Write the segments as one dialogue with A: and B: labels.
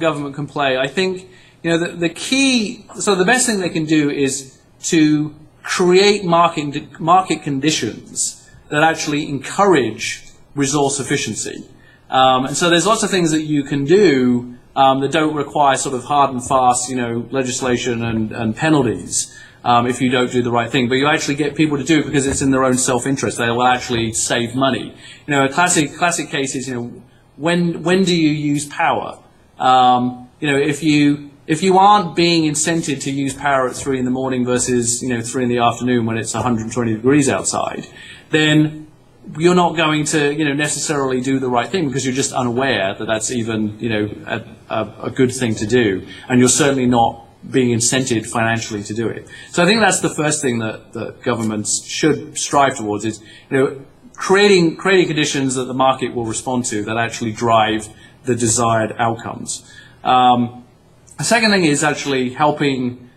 A: government can play. I think the key. So the best thing they can do is to create market conditions that actually encourage resource efficiency. And so there's lots of things that you can do that don't require sort of hard and fast, legislation and penalties if you don't do the right thing. But you actually get people to do it because it's in their own self-interest. They will actually save money. A classic case is, when do you use power? If you aren't being incented to use power at 3 in the morning versus 3 in the afternoon when it's 120 degrees outside, then you're not going to necessarily do the right thing because you're just unaware that that's even a good thing to do, and you're certainly not being incented financially to do it. So I think that's the first thing that governments should strive towards is creating conditions that the market will respond to that actually drive the desired outcomes. The second thing is actually helping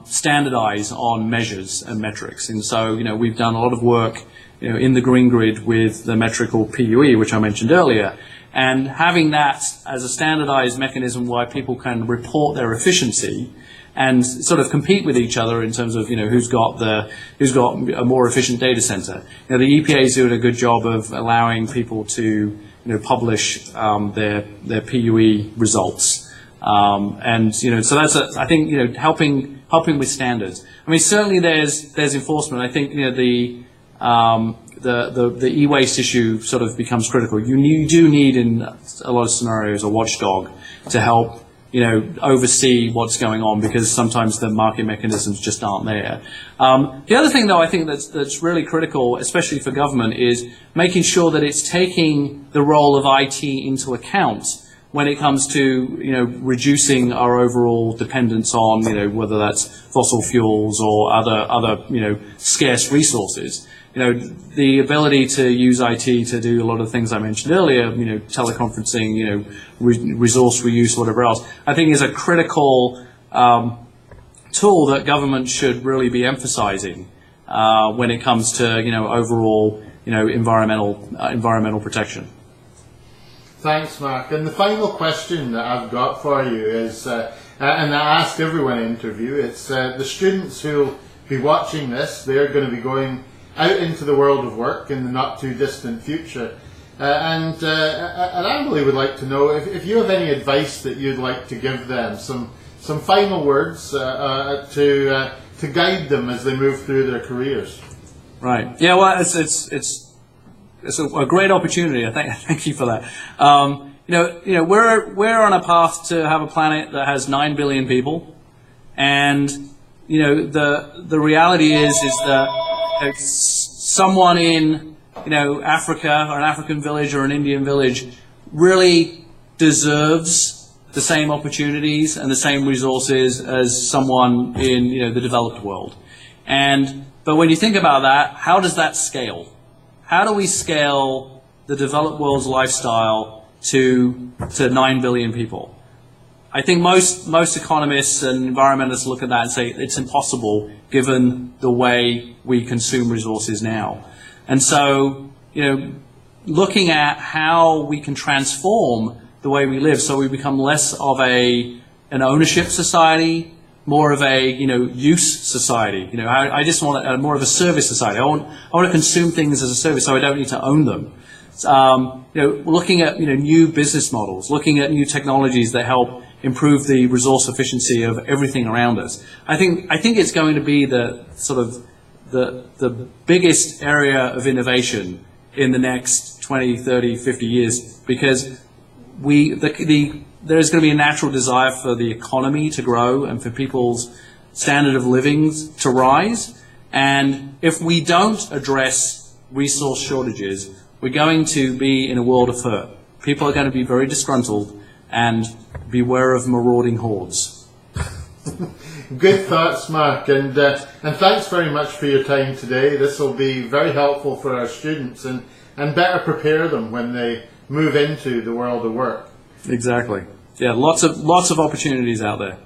A: standardize on measures and metrics. And so, we've done a lot of work, in the green grid with the metrical PUE, which I mentioned earlier, and having that as a standardized mechanism where people can report their efficiency and sort of compete with each other in terms of who's got a more efficient data center. The EPA is doing a good job of allowing people to publish their PUE results. So that's I think helping with standards. I mean, certainly there's enforcement. I think the e-waste issue sort of becomes critical. You do need in a lot of scenarios a watchdog to help oversee what's going on, because sometimes the market mechanisms just aren't there. The other thing, though, I think that's really critical, especially for government, is making sure that it's taking the role of IT into account when it comes to reducing our overall dependence on whether that's fossil fuels or other scarce resources. The ability to use IT to do a lot of things I mentioned earlier, teleconferencing, resource reuse, whatever else, I think is a critical tool that government should really be emphasizing when it comes to overall environmental protection.
B: Thanks, Mark. And the final question that I've got for you is, and I ask everyone in interview, it's the students who'll be watching this. They're going to be going out into the world of work in the not too distant future, and I really would like to know if you have any advice that you'd like to give them, some final words to guide them as they move through their careers.
A: Right. Yeah. Well, it's a great opportunity. Thank you for that. We're on a path to have a planet that has 9 billion people, and the reality is that someone in Africa or an African village or an Indian village really deserves the same opportunities and the same resources as someone in the developed world. But when you think about that, how does that scale? How do we scale the developed world's lifestyle to 9 billion people? I think most economists and environmentalists look at that and say it's impossible given the way we consume resources now. And so, looking at how we can transform the way we live so we become less of an ownership society, more of a use society. I just want more of a service society. I want to consume things as a service, so I don't need to own them. Looking at new business models, looking at new technologies that help improve the resource efficiency of everything around us. I think it's going to be the biggest area of innovation in the next 20, 30, 50 years, because there's going to be a natural desire for the economy to grow and for people's standard of living to rise. And if we don't address resource shortages, we're going to be in a world of hurt. People are going to be very disgruntled, and beware of marauding hordes.
B: Good thoughts, Mark, and thanks very much for your time today. This will be very helpful for our students and better prepare them when they move into the world of work.
A: Exactly. Yeah, lots of opportunities out there.